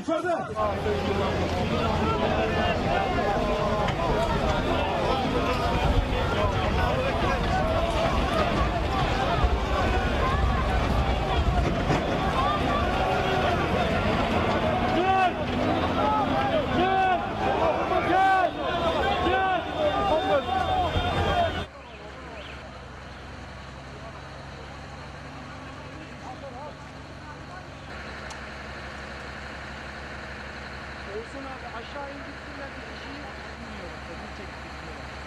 içeride. Olsun abi aşağı indirsinler bir kişiyi bilmiyorum. Tabii çektikleri.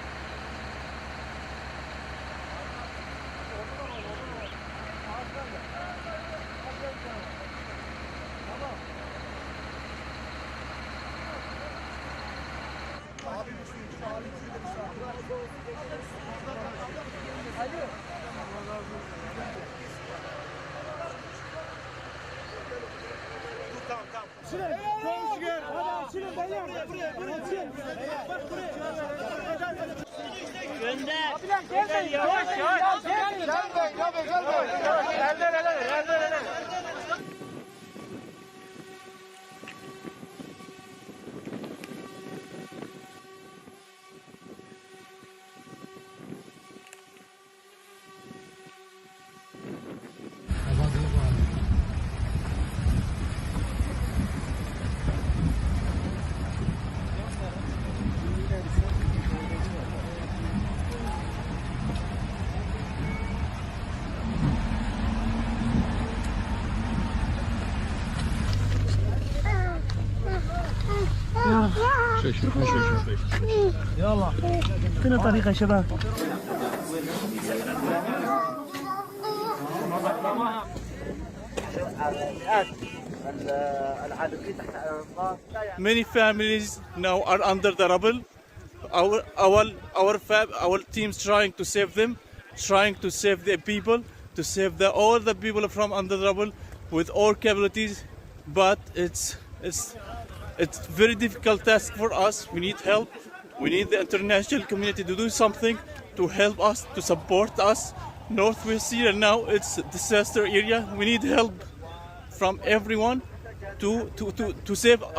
يلا فين الطريق يا شباب؟ Many families now are under the rubble. Our teams trying to save them, trying to save the people, to save all the people from under the rubble with all capabilities. But it's very difficult task for us. We need help. We need the international community to do something to help us, to support us. Northwest Syria now it's a disaster area. We need help from everyone to save our